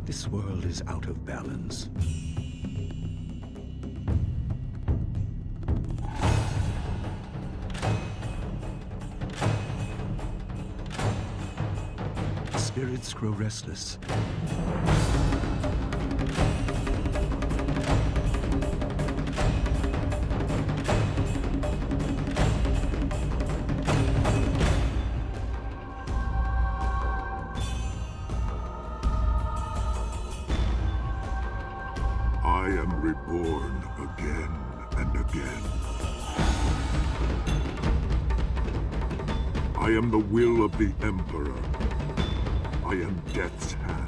This world is out of balance. Spirits grow restless. I am reborn again and again. I am the will of the Emperor. I am Death's hand.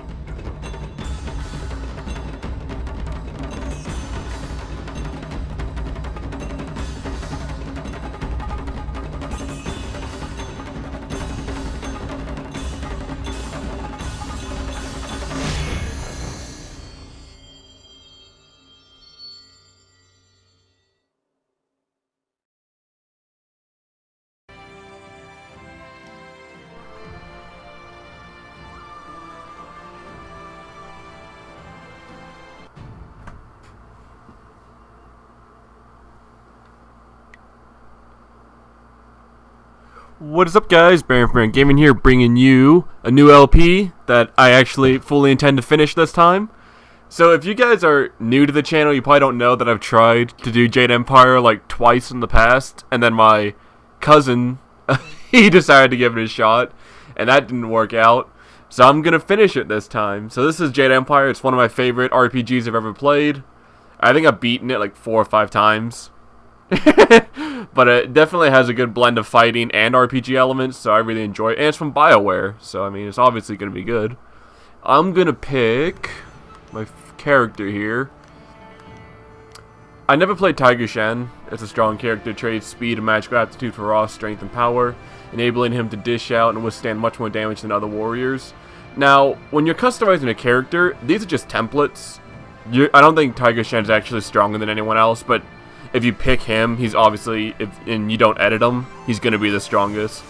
What is up, guys? Baron Gaming here, bringing you a new LP that I actually fully intend to finish this time. So if you guys are new to the channel, you probably don't know that I've tried to do Jade Empire like twice in the past, and then my cousin, he decided to give it a shot, and that didn't work out. So I'm going to finish it this time. So this is Jade Empire. It's one of my favorite RPGs I've ever played. I think I've beaten it like 4 or 5 times. But it definitely has a good blend of fighting and RPG elements, so I really enjoy it. And it's from Bioware, so I mean, it's obviously going to be good. I'm going to pick my character here. I never played Tiger Shen. It's a strong character, trades speed and magical aptitude for raw strength and power, enabling him to dish out and withstand much more damage than other warriors. Now, when you're customizing a character, these are just templates. I don't think Tiger Shen is actually stronger than anyone else, but if you pick him, he's obviously, and you don't edit him, he's going to be the strongest.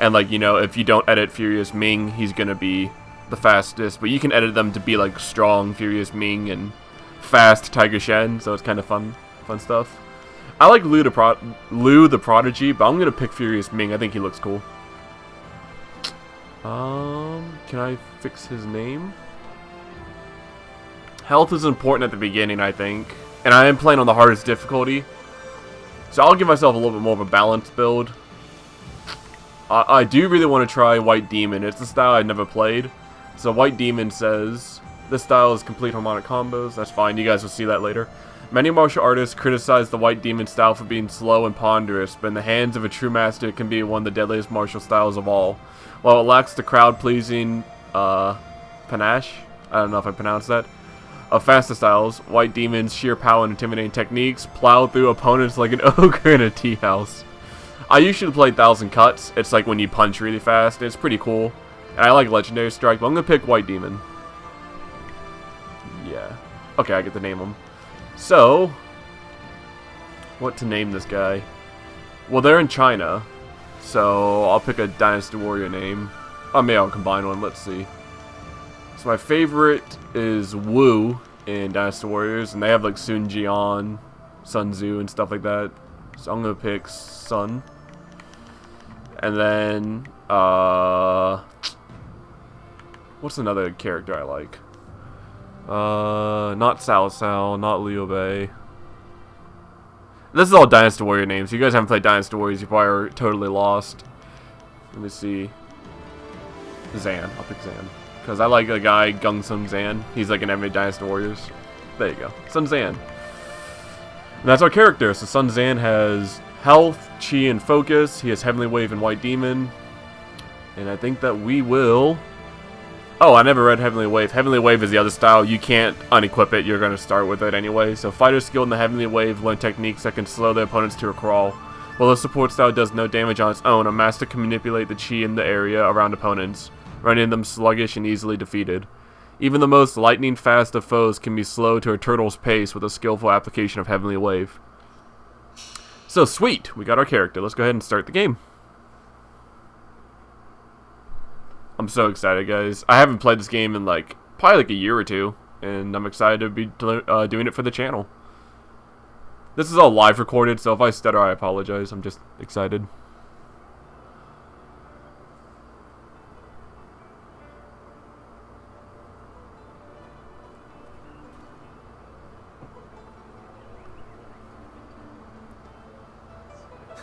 And like, you know, if you don't edit Furious Ming, he's going to be the fastest. But you can edit them to be like strong Furious Ming and fast Tiger Shen, so it's kind of fun stuff. I like Lu the Prodigy, but I'm going to pick Furious Ming. I think he looks cool. Can I fix his name? Health is important at the beginning, I think. And I am playing on the hardest difficulty, so I'll give myself a little bit more of a balanced build. I do really want to try White Demon. It's a style I've never played. So White Demon says, this style is complete harmonic combos. That's fine, you guys will see that later. Many martial artists criticize the White Demon style for being slow and ponderous, but in the hands of a true master it can be one of the deadliest martial styles of all. While it lacks the crowd-pleasing panache, I don't know if I pronounced that, of faster styles, White Demon's sheer power and intimidating techniques plow through opponents like an ogre in a tea house. I usually play 1000 Cuts. It's like when you punch really fast. It's pretty cool. And I like Legendary Strike, but I'm going to pick White Demon. Yeah. Okay, I get to name him. So, what to name this guy? Well, they're in China, so I'll pick a Dynasty Warrior name. Oh, maybe I'll combine one. Let's see. So my favorite is Wu in Dynasty Warriors, and they have like Sun Jian, Sun Tzu, and stuff like that. So I'm gonna pick Sun. And then what's another character I like? Not Cao Cao, not Liu Bei. This is all Dynasty Warrior names. If you guys haven't played Dynasty Warriors, you probably are totally lost. Let me see. Zan. I'll pick Zan. Because I like a guy, Gung Sun Zan. He's like an enemy Dynasty Warriors. There you go. Sun Zan. And that's our character. So Sun Zan has health, chi, and focus. He has Heavenly Wave and White Demon. And I think that we will... Oh, I never read Heavenly Wave. Heavenly Wave is the other style. You can't unequip it. You're going to start with it anyway. So fighters skilled in the Heavenly Wave learn techniques that can slow their opponents to a crawl. While the support style does no damage on its own, a master can manipulate the chi in the area around opponents, rendering them sluggish and easily defeated. Even the most lightning-fast of foes can be slowed to a turtle's pace with a skillful application of Heavenly Wave. So, sweet! We got our character. Let's go ahead and start the game. I'm so excited, guys. I haven't played this game in, like, probably like a year or two, and I'm excited to be doing it for the channel. This is all live recorded, so if I stutter, I apologize. I'm just excited.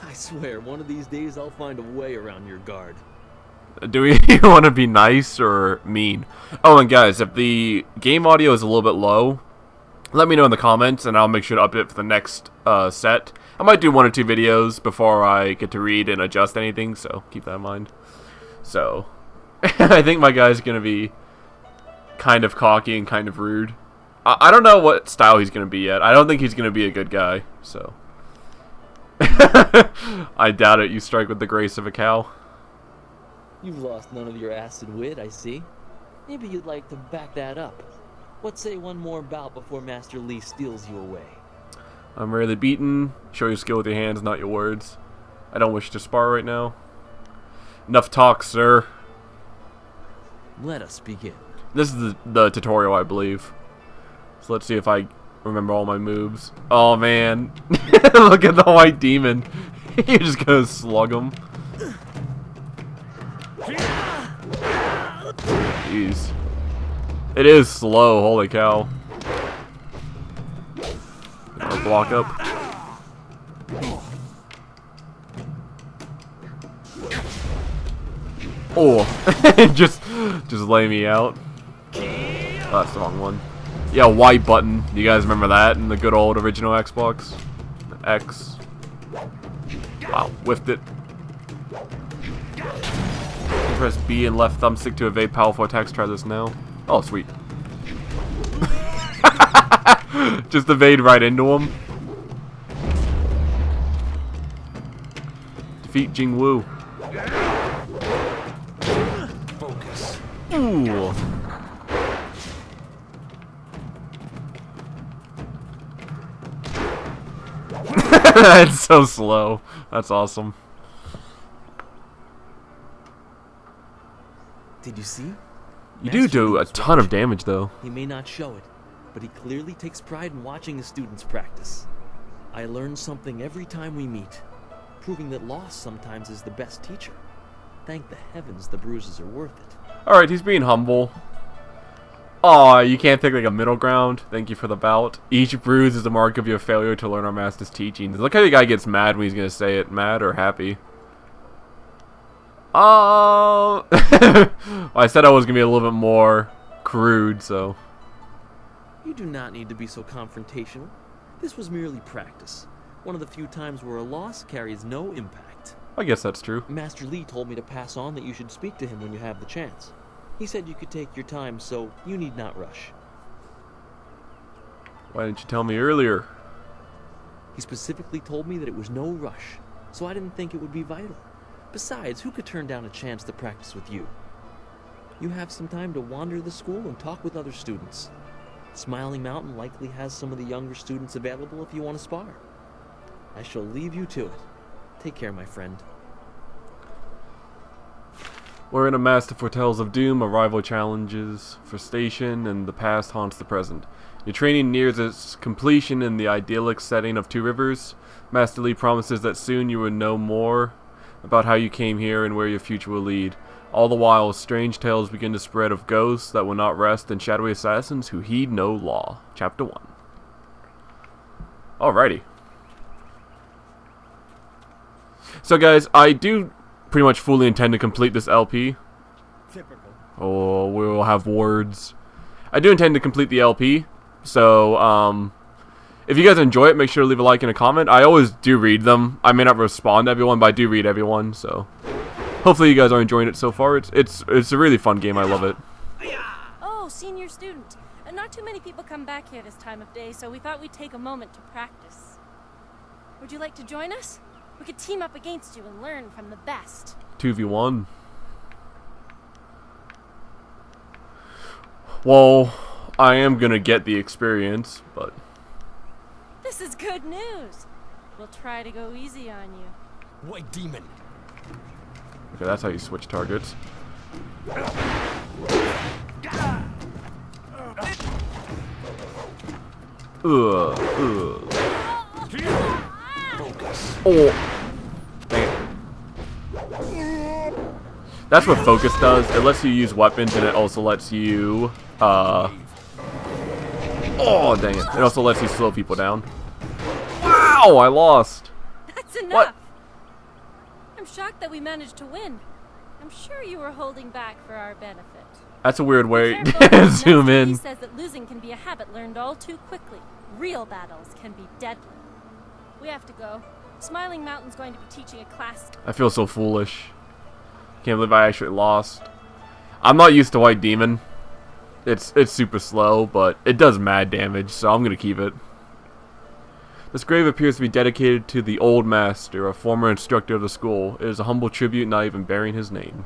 I swear, one of these days I'll find a way around your guard. Do we want to be nice or mean? Oh, and guys, if the game audio is a little bit low, let me know in the comments, and I'll make sure to update it for the next set. I might do 1 or 2 videos before I get to read and adjust anything, so keep that in mind. So, I think my guy's going to be kind of cocky and kind of rude. I don't know what style he's going to be yet. I don't think he's going to be a good guy, so. I doubt it. You strike with the grace of a cow. You've lost none of your acid wit, I see. Maybe you'd like to back that up. What say one more bout before Master Lee steals you away? I'm rarely beaten. Show your skill with your hands, not your words. I don't wish to spar right now. Enough talk, sir. Let us begin. This is the tutorial, I believe. So let's see if I remember all my moves. Oh, man. Look at the white demon. You're just gonna slug him. Jeez. It is slow, holy cow. Block up. Oh, just lay me out. Oh, that's the wrong one. Yeah, white button. You guys remember that in the good old original Xbox? X. Wow, whiffed it. Press B and left thumbstick to evade powerful attacks. Try this now. Oh, sweet. Just evade right into him. Defeat Jing Wu. Focus. Ooh. That's so slow. That's awesome. Did you see? You do a ton of damage, though. He may not show it, but he clearly takes pride in watching his students practice. I learn something every time we meet, proving that loss sometimes is the best teacher. Thank the heavens the bruises are worth it. Alright, he's being humble. Aw, you can't take like a middle ground. Thank you for the bout. Each bruise is a mark of your failure to learn our master's teachings. Look how the guy gets mad when he's gonna say it. Mad or happy? Well, I said I was gonna be a little bit more crude, so. You do not need to be so confrontational. This was merely practice. One of the few times where a loss carries no impact. I guess that's true. Master Lee told me to pass on that you should speak to him when you have the chance. He said you could take your time, so you need not rush. Why didn't you tell me earlier? He specifically told me that it was no rush, so I didn't think it would be vital. Besides, who could turn down a chance to practice with you? You have some time to wander the school and talk with other students. Smiling Mountain likely has some of the younger students available if you want to spar. I shall leave you to it. Take care, my friend. Wherein a master foretells of doom, a rival challenges for station, and the past haunts the present. Your training nears its completion in the idyllic setting of Two Rivers. Master Lee promises that soon you will know more about how you came here and where your future will lead. All the while, strange tales begin to spread of ghosts that will not rest and shadowy assassins who heed no law. Chapter 1. Alrighty. So guys, I do pretty much fully intend to complete this LP. Typical. Oh, we will have words. I do intend to complete the LP, so if you guys enjoy it, make sure to leave a like and a comment. I always do read them. I may not respond to everyone, but I do read everyone, so hopefully you guys are enjoying it so far. It's a really fun game. I love it. Oh, senior student. Not too many people come back here this time of day, so we thought we'd take a moment to practice. Would you like to join us? We could team up against you and learn from the best. 2v1. Well, I am gonna get the experience, but This is good news. We'll try to go easy on you. White demon. okay, that's how you switch targets. Focus. Oh. Dang it. That's what focus does. It lets you use weapons, and it also lets you, oh, dang it. It also lets you slow people down. Wow, I lost. That's enough. What? I'm shocked that we managed to win. I'm sure you were holding back for our benefit. That's a weird way Careful, to zoom Master Lee in. says that losing can be a habit learned all too quickly. Real battles can be deadly. We have to go. Smiling Mountain's going to be teaching a class. I feel so foolish. Can't believe I actually lost. I'm not used to White Demon. It's super slow, but it does mad damage, so I'm gonna keep it. This grave appears to be dedicated to the old master, a former instructor of the school. It is a humble tribute, not even bearing his name.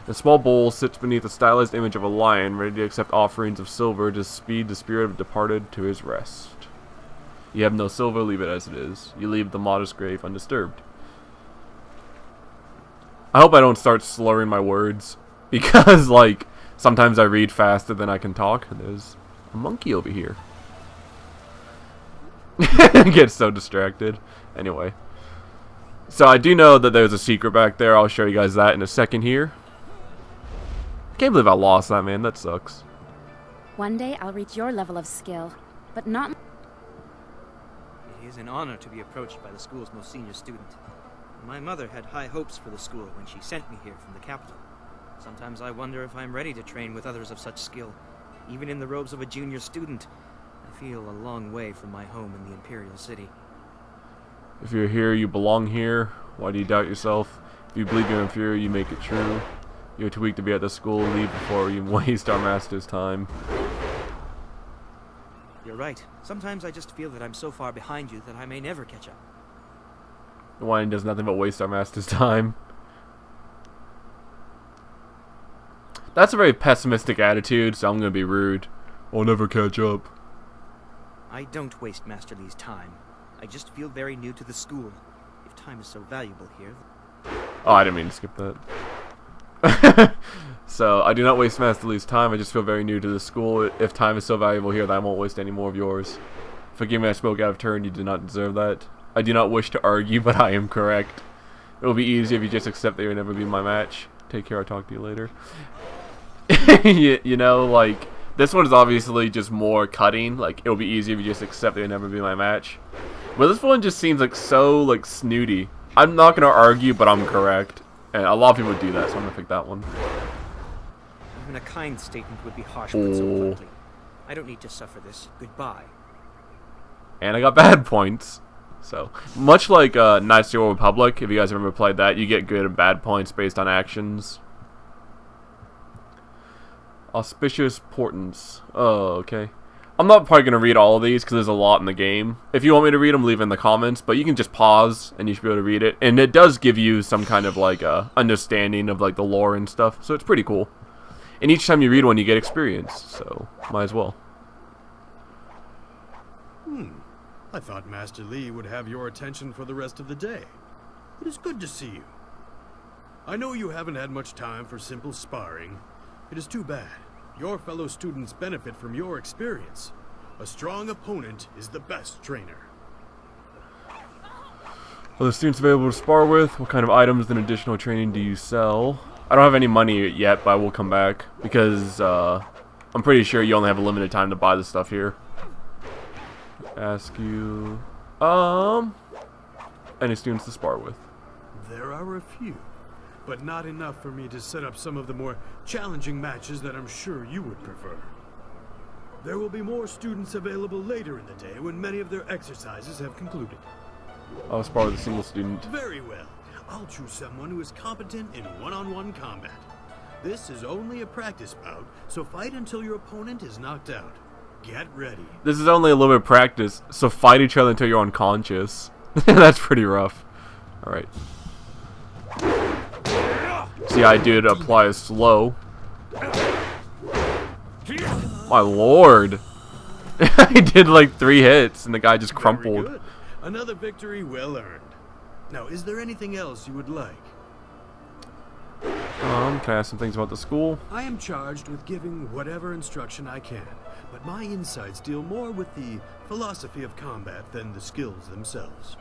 A small bowl sits beneath a stylized image of a lion, ready to accept offerings of silver to speed the spirit of the departed to his rest. You have no silver, leave it as it is. You leave the modest grave undisturbed. I hope I don't start slurring my words, because, like, sometimes I read faster than I can talk. There's a monkey over here. Get so distracted. Anyway. So I do know that there's a secret back there. I'll show you guys that in a second here. I can't believe I lost that, man. That sucks. One day I'll reach your level of skill, but not... It is an honor to be approached by the school's most senior student. My mother had high hopes for the school when she sent me here from the capital. Sometimes I wonder if I'm ready to train with others of such skill. Even in the robes of a junior student, I feel a long way from my home in the Imperial City. If you're here, you belong here. Why do you doubt yourself? If you believe you're inferior, you make it true. You're too weak to be at the school. Leave before you waste our master's time. You're right. Sometimes I just feel that I'm so far behind you that I may never catch up. The wine does nothing but waste our master's time. That's a very pessimistic attitude, so I'm gonna be rude. I'll never catch up. I don't waste Master Lee's time. I just feel very new to the school. If time is so valuable here... Oh, I didn't mean to skip that. So, I do not waste Master Lee's time. I just feel very new to the school. If time is so valuable here, then I won't waste any more of yours. Forgive me, I spoke out of turn. You did not deserve that. I do not wish to argue, but I am correct. It will be easy if you just accept that you'll never be my match. Take care, I'll talk to you later. you know, like, this one is obviously just more cutting. Like, it'll be easy if you just accept that you'll never be my match. But this one just seems like so, like, snooty. I'm not going to argue, but I'm correct. And a lot of people do that, so I'm going to pick that one. Even a kind statement would be harsh put so bluntly. I don't need to suffer this. Goodbye. And I got bad points. So, much like Knights of the Old Republic, if you guys have ever played that, you get good and bad points based on actions. Auspicious Portents. Oh, okay. I'm not probably going to read all of these because there's a lot in the game. If you want me to read them, leave in the comments. But you can just pause and you should be able to read it. And it does give you some kind of like understanding of like the lore and stuff. So it's pretty cool. And each time you read one, you get experience. So might as well. I thought Master Lee would have your attention for the rest of the day. It is good to see you. I know you haven't had much time for simple sparring. It is too bad. Your fellow students benefit from your experience. A strong opponent is the best trainer. Are the students available to spar with? What kind of items and additional training do you sell? I don't have any money yet, but I will come back. Because I'm pretty sure you only have a limited time to buy the stuff here. Ask you... any students to spar with? There are a few, but not enough for me to set up some of the more challenging matches that I'm sure you would prefer. There will be more students available later in the day when many of their exercises have concluded. I'll spar with a single student. Very well. I'll choose someone who is competent in one-on-one combat. This is only a practice bout, so fight until your opponent is knocked out. Get ready. This is only a little bit of practice, so fight each other until you're unconscious. That's pretty rough. Alright. See, I did apply slow. My lord. I did like 3 hits and the guy just crumpled. Very good. Another victory well earned. Now, is there anything else you would like? Can I ask some things about the school? I am charged with giving whatever instruction I can, but my insights deal more with the philosophy of combat than the skills themselves.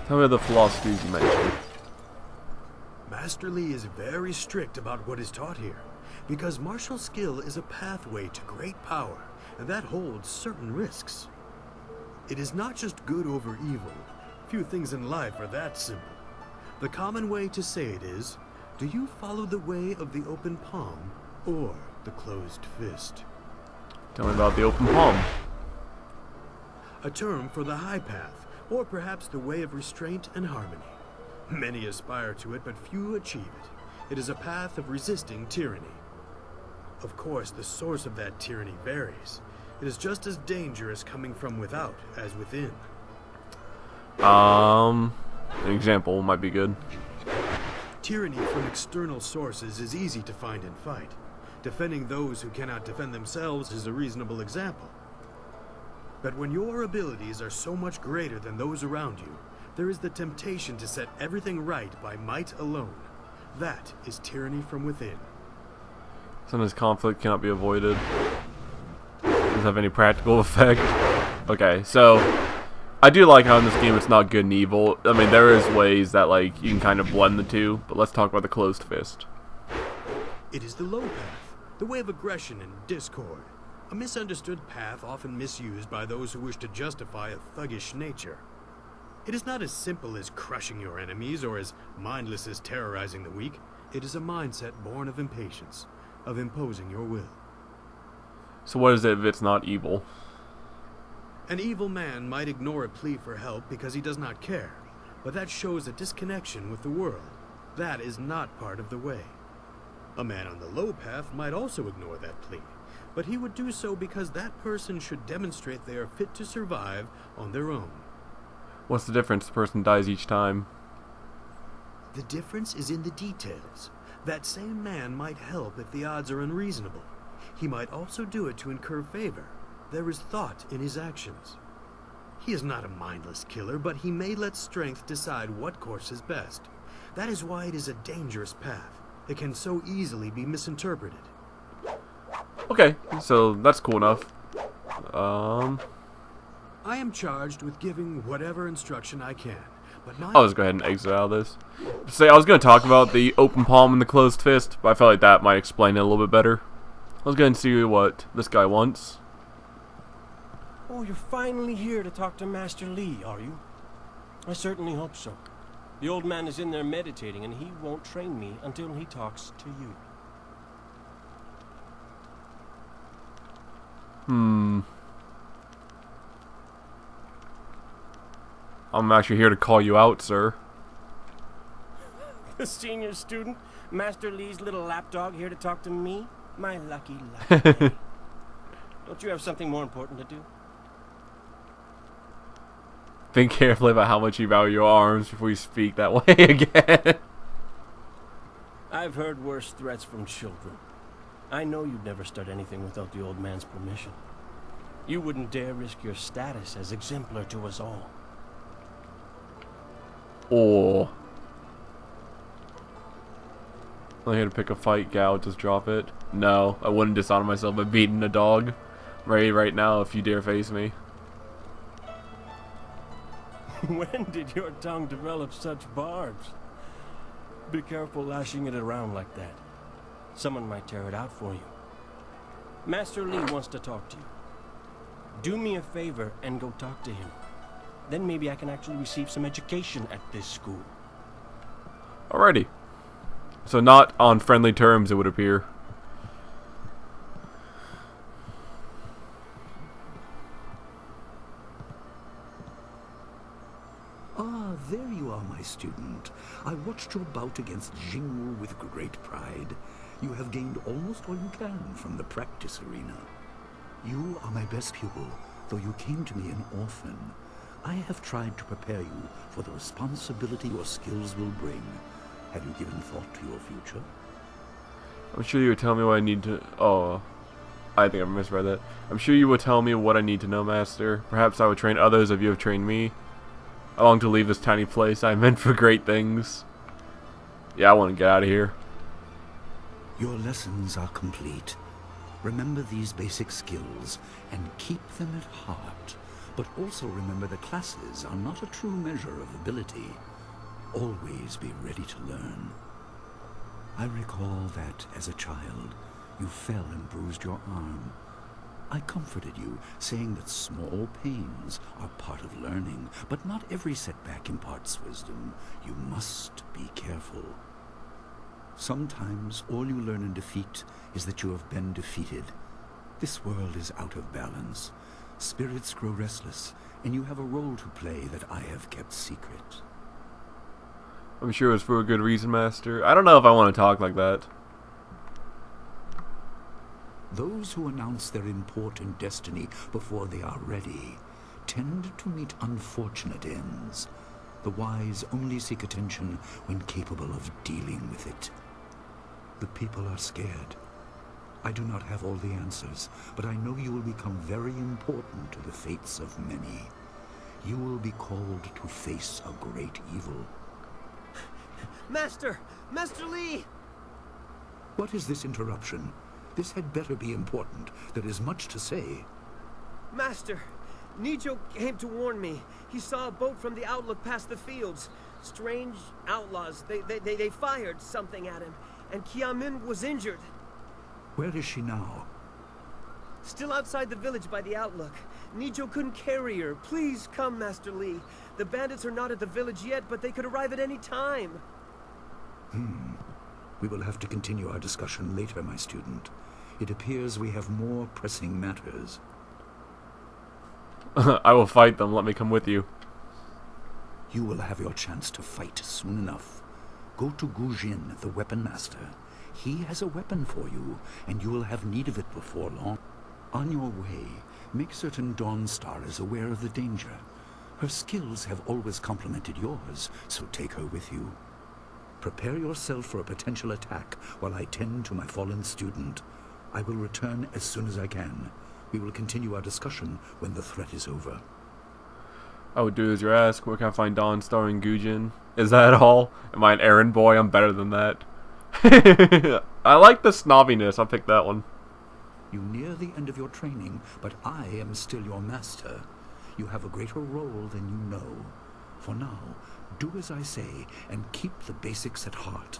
Tell me the philosophies you mentioned. Master Lee is very strict about what is taught here, because martial skill is a pathway to great power, and that holds certain risks. It is not just good over evil. Few things in life are that simple. The common way to say it is, do you follow the way of the open palm or the closed fist? Tell me about the open palm. A term for the high path, or perhaps the way of restraint and harmony. Many aspire to it, but few achieve it. It is a path of resisting tyranny. Of course, the source of that tyranny varies. It is just as dangerous coming from without as within. An example might be good. Tyranny from external sources is easy to find and fight. Defending those who cannot defend themselves is a reasonable example. But when your abilities are so much greater than those around you, there is the temptation to set everything right by might alone. That is tyranny from within. Sometimes conflict cannot be avoided. Does it have any practical effect? Okay, so I do like how in this game it's not good and evil. I mean, there is ways that like you can kind of blend the two, but let's talk about the closed fist. It is the low path, the way of aggression and discord. A misunderstood path often misused by those who wish to justify a thuggish nature. It is not as simple as crushing your enemies or as mindless as terrorizing the weak. It is a mindset born of impatience, of imposing your will. So what is it if it's not evil? An evil man might ignore a plea for help because he does not care, but that shows a disconnection with the world. That is not part of the way. A man on the low path might also ignore that plea, but he would do so because that person should demonstrate they are fit to survive on their own. What's the difference? The person dies each time. The difference is in the details. That same man might help if the odds are unreasonable. He might also do it to incur favor. There is thought in his actions. He is not a mindless killer, but he may let strength decide what course is best. That is why it is a dangerous path. It can so easily be misinterpreted. Okay, so that's cool enough. I am charged with giving whatever instruction I can, but my... I'll just go ahead and exit out of this. Say, I was going to talk about the open palm and the closed fist, but I felt like that might explain it a little bit better. Let's go ahead and see what this guy wants. Oh, you're finally here to talk to Master Lee, are you? I certainly hope so. The old man is in there meditating, and he won't train me until he talks to you. I'm actually here to call you out, sir. The senior student, Master Lee's little lapdog, here to talk to me? My lucky, lucky day. Don't you have something more important to do? Think carefully about how much you value your arms before you speak that way again. I've heard worse threats from children. I know you'd never start anything without the old man's permission. You wouldn't dare risk your status as exemplar to us all. Oh. I'm here to pick a fight, gal. Just drop it. No, I wouldn't dishonor myself by beating a dog. I'm ready right now if you dare face me. When did your tongue develop such barbs? Be careful lashing it around like that. Someone might tear it out for you. Master Lee wants to talk to you. Do me a favor and go talk to him. Then maybe I can actually receive some education at this school. Alrighty. So not on friendly terms, it would appear. Ah, there you are, my student. I watched your bout against Jingwu with great pride. You have gained almost all you can from the practice arena. You are my best pupil, though you came to me an orphan. I have tried to prepare you for the responsibility your skills will bring. Have you given thought to your future? I'm sure you would tell me what I need to... Oh, I think I misread that. I'm sure you would tell me what I need to know, Master. Perhaps I would train others if you have trained me. I long to leave this tiny place. I am meant for great things. Yeah, I want to get out of here. Your lessons are complete. Remember these basic skills and keep them at heart. But also remember that classes are not a true measure of ability. Always be ready to learn. I recall that, as a child, you fell and bruised your arm. I comforted you, saying that small pains are part of learning, but not every setback imparts wisdom. You must be careful. Sometimes all you learn in defeat is that you have been defeated. This world is out of balance. Spirits grow restless, and you have a role to play that I have kept secret. I'm sure it's for a good reason, Master. I don't know if I want to talk like that. Those who announce their important destiny before they are ready tend to meet unfortunate ends. The wise only seek attention when capable of dealing with it. The people are scared. I do not have all the answers, but I know you will become very important to the fates of many. You will be called to face a great evil. Master! Master Li! What is this interruption? This had better be important. There is much to say. Master! Nijo came to warn me. He saw a boat from the outlook past the fields. Strange outlaws. They fired something at him. And Kiamin was injured. Where is she now? Still outside the village by the outlook. Nijo couldn't carry her. Please come, Master Li. The bandits are not at the village yet, but they could arrive at any time. We will have to continue our discussion later, my student. It appears we have more pressing matters. I will fight them. Let me come with you. You will have your chance to fight soon enough. Go to Gujin, the weapon master. He has a weapon for you, and you will have need of it before long. On your way, make certain Dawnstar is aware of the danger. Her skills have always complemented yours, so take her with you. Prepare yourself for a potential attack while I tend to my fallen student. I will return as soon as I can. We will continue our discussion when the threat is over. I would do as you ask. Where can I find Dawnstar and Gujin? Is that all? Am I an errand boy? I'm better than that. I like the snobbiness. I'll pick that one. You near the end of your training, but I am still your master. You have a greater role than you know. For now, do as I say, and keep the basics at heart.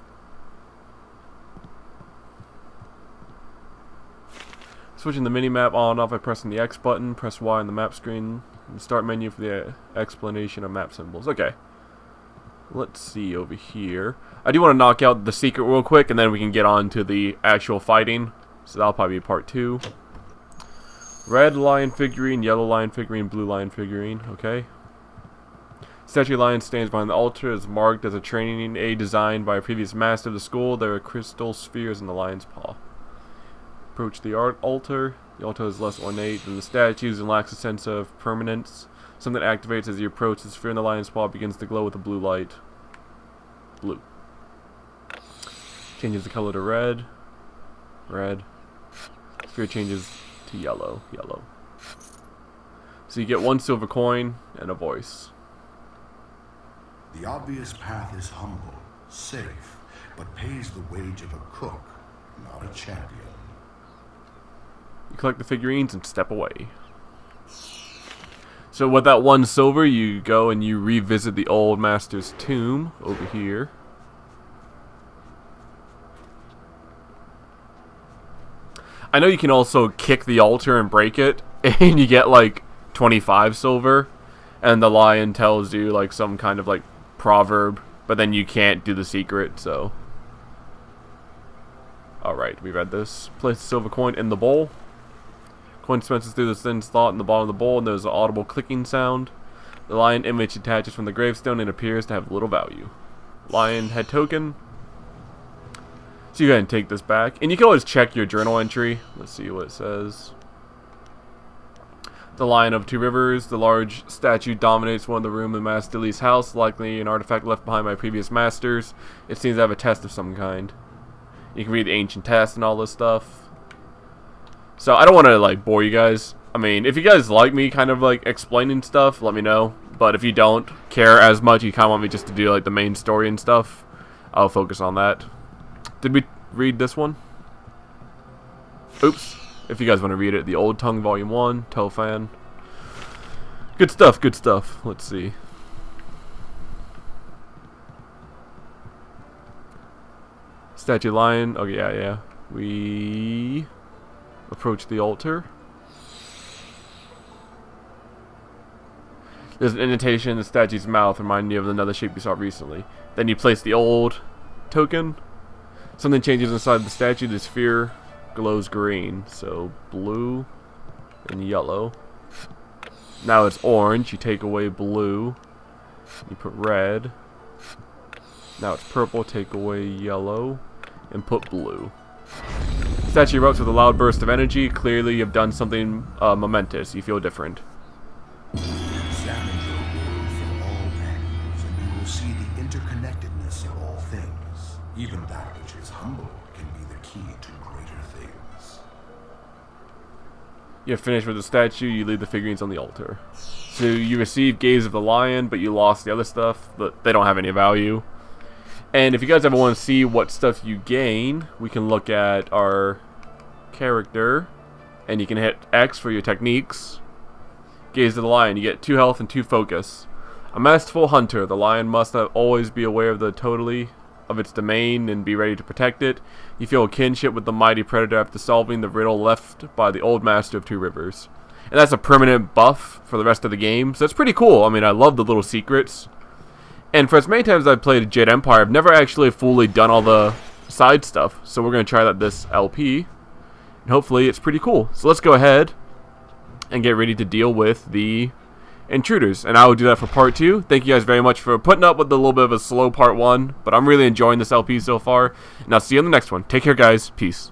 Switching the mini-map on and off by pressing the X button. Press Y on the map screen. And start menu for the explanation of map symbols. Okay. Let's see over here. I do want to knock out the secret real quick, and then we can get on to the actual fighting. So that'll probably be part 2. Red lion figurine, yellow lion figurine, blue lion figurine. Okay. Statue lion stands behind the altar, is marked as a training aid designed by a previous master of the school. There are crystal spheres in the lion's paw. Approach the altar. The altar is less ornate than the statues and lacks a sense of permanence. Something activates as you approach. The sphere in the lion's paw begins to glow with a blue light. Blue. Changes the color to red. Red. Sphere changes to yellow. Yellow. So you get 1 silver coin and a voice. The obvious path is humble, safe, but pays the wage of a cook, not a champion. You collect the figurines and step away. So with that 1 silver, you go and you revisit the old master's tomb over here. I know you can also kick the altar and break it, and you get like 25 silver, and the lion tells you like some kind of like proverb, but then you can't do the secret, so. Alright, we read this. Place the silver coin in the bowl. Coin dispenses through the thin slot in the bottom of the bowl, and there's an audible clicking sound. The lion image detaches from the gravestone and appears to have little value. Lion head token. So you go ahead and take this back. And you can always check your journal entry. Let's see what it says. The Lion of Two Rivers. The large statue dominates one of the rooms in Master Li's house, likely an artifact left behind by previous masters. It seems to have a test of some kind. You can read the ancient test and all this stuff. So I don't want to like bore you guys. I mean, if you guys like me kind of like explaining stuff, let me know. But if you don't care as much, you kind of want me just to do like the main story and stuff, I'll focus on that. Did we read this one? Oops. If you guys want to read it, The Old Tongue Volume 1, Telfan. Good stuff, good stuff. Let's see. Statue Lion. Oh, yeah. We approach the altar. There's an indentation in the statue's mouth reminding you of another shape you saw recently. Then you place the old token. Something changes inside the statue. The sphere glows green. So blue and yellow. Now it's orange. You take away blue. You put red. Now it's purple. Take away yellow. And put blue. The statue erupts with a loud burst of energy. Clearly you've done something momentous. You feel different. Examine your world from all angles, and you will see the interconnectedness of all things. Even that which is humble can be the key to greater things. You're finished with the statue, you leave the figurines on the altar. So you receive Gaze of the Lion, but you lost the other stuff, but they don't have any value. And if you guys ever want to see what stuff you gain, we can look at our character, and you can hit X for your techniques. Gaze of the Lion, you get 2 health and 2 focus. A masterful hunter, the lion must always be aware of the totality of its domain and be ready to protect it. You feel a kinship with the mighty predator after solving the riddle left by the old master of 2 rivers. And that's a permanent buff for the rest of the game, so that's pretty cool. I mean, I love the little secrets. And for as many times I've played Jade Empire, I've never actually fully done all the side stuff. So we're going to try that this LP. And hopefully it's pretty cool. So let's go ahead and get ready to deal with the intruders. And I will do that for part 2. Thank you guys very much for putting up with a little bit of a slow part 1. But I'm really enjoying this LP so far. And I'll see you in the next one. Take care, guys. Peace.